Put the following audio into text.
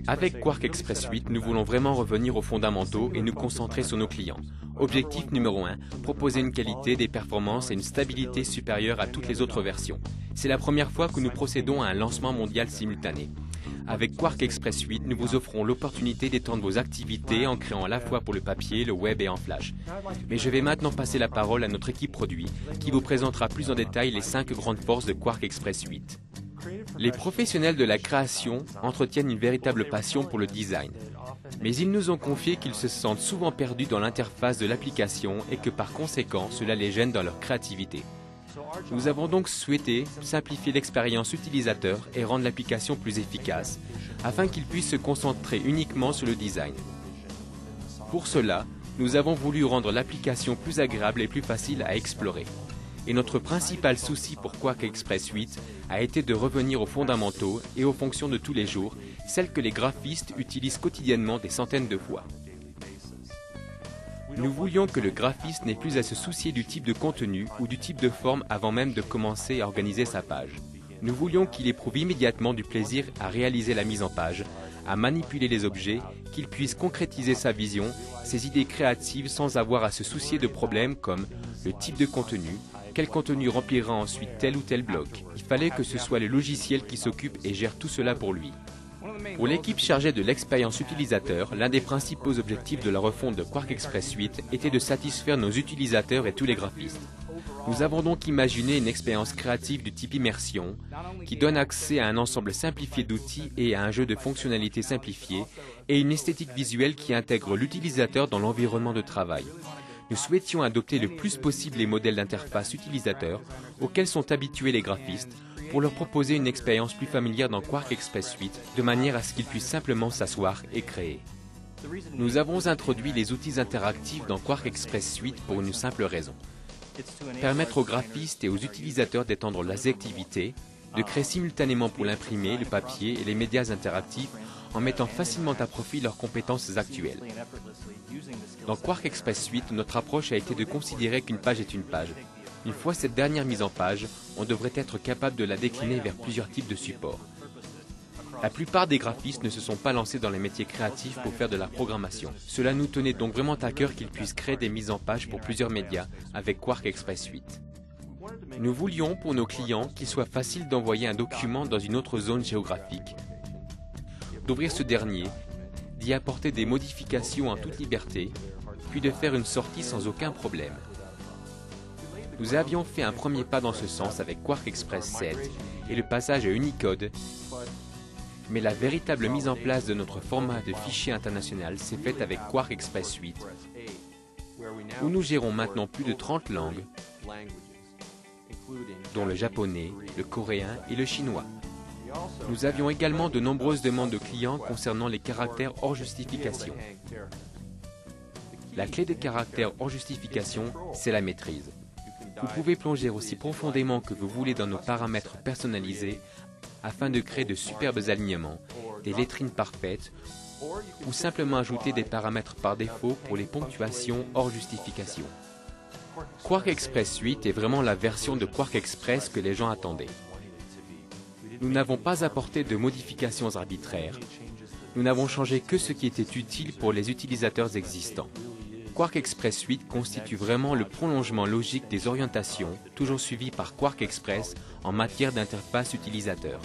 Avec Quark Express Suite, nous voulons vraiment revenir aux fondamentaux et nous concentrer sur nos clients. Objectif numéro 1, proposer une qualité, des performances et une stabilité supérieure à toutes les autres versions. C'est la première fois que nous procédons à un lancement mondial simultané. Avec Quark Express Suite, nous vous offrons l'opportunité d'étendre vos activités en créant à la fois pour le papier, le web et en flash. Mais je vais maintenant passer la parole à notre équipe produit, qui vous présentera plus en détail les 5 grandes forces de Quark Express Suite. Les professionnels de la création entretiennent une véritable passion pour le design. Mais ils nous ont confié qu'ils se sentent souvent perdus dans l'interface de l'application et que par conséquent, cela les gêne dans leur créativité. Nous avons donc souhaité simplifier l'expérience utilisateur et rendre l'application plus efficace, afin qu'ils puissent se concentrer uniquement sur le design. Pour cela, nous avons voulu rendre l'application plus agréable et plus facile à explorer. Et notre principal souci pour Quark Express Suite a été de revenir aux fondamentaux et aux fonctions de tous les jours, celles que les graphistes utilisent quotidiennement des centaines de fois. Nous voulions que le graphiste n'ait plus à se soucier du type de contenu ou du type de forme avant même de commencer à organiser sa page. Nous voulions qu'il éprouve immédiatement du plaisir à réaliser la mise en page, à manipuler les objets, qu'il puisse concrétiser sa vision, ses idées créatives sans avoir à se soucier de problèmes comme le type de contenu, quel contenu remplira ensuite tel ou tel bloc. Il fallait que ce soit le logiciel qui s'occupe et gère tout cela pour lui. Pour l'équipe chargée de l'expérience utilisateur, l'un des principaux objectifs de la refonte de Quark Express Suite était de satisfaire nos utilisateurs et tous les graphistes. Nous avons donc imaginé une expérience créative du type immersion, qui donne accès à un ensemble simplifié d'outils et à un jeu de fonctionnalités simplifiées, et une esthétique visuelle qui intègre l'utilisateur dans l'environnement de travail. Nous souhaitions adopter le plus possible les modèles d'interface utilisateur auxquels sont habitués les graphistes pour leur proposer une expérience plus familière dans Quark Express Suite de manière à ce qu'ils puissent simplement s'asseoir et créer. Nous avons introduit les outils interactifs dans Quark Express Suite pour une simple raison. Permettre aux graphistes et aux utilisateurs d'étendre leurs activités, de créer simultanément pour l'imprimé, le papier et les médias interactifs en mettant facilement à profit leurs compétences actuelles. Dans Quark Express Suite, notre approche a été de considérer qu'une page est une page. Une fois cette dernière mise en page, on devrait être capable de la décliner vers plusieurs types de supports. La plupart des graphistes ne se sont pas lancés dans les métiers créatifs pour faire de la programmation. Cela nous tenait donc vraiment à cœur qu'ils puissent créer des mises en page pour plusieurs médias avec Quark Express Suite. Nous voulions pour nos clients qu'il soit facile d'envoyer un document dans une autre zone géographique, d'ouvrir ce dernier, d'y apporter des modifications en toute liberté, puis de faire une sortie sans aucun problème. Nous avions fait un premier pas dans ce sens avec Quark Express 7 et le passage à Unicode, mais la véritable mise en place de notre format de fichier international s'est faite avec Quark Express Suite, où nous gérons maintenant plus de 30 langues, dont le japonais, le coréen et le chinois. Nous avions également de nombreuses demandes de clients concernant les caractères hors justification. La clé des caractères hors justification, c'est la maîtrise. Vous pouvez plonger aussi profondément que vous voulez dans nos paramètres personnalisés afin de créer de superbes alignements, des lettrines parfaites ou simplement ajouter des paramètres par défaut pour les ponctuations hors justification. Quark Express Suite est vraiment la version de Quark Express que les gens attendaient. Nous n'avons pas apporté de modifications arbitraires. Nous n'avons changé que ce qui était utile pour les utilisateurs existants. Quark Express Suite constitue vraiment le prolongement logique des orientations toujours suivies par Quark Express en matière d'interface utilisateur.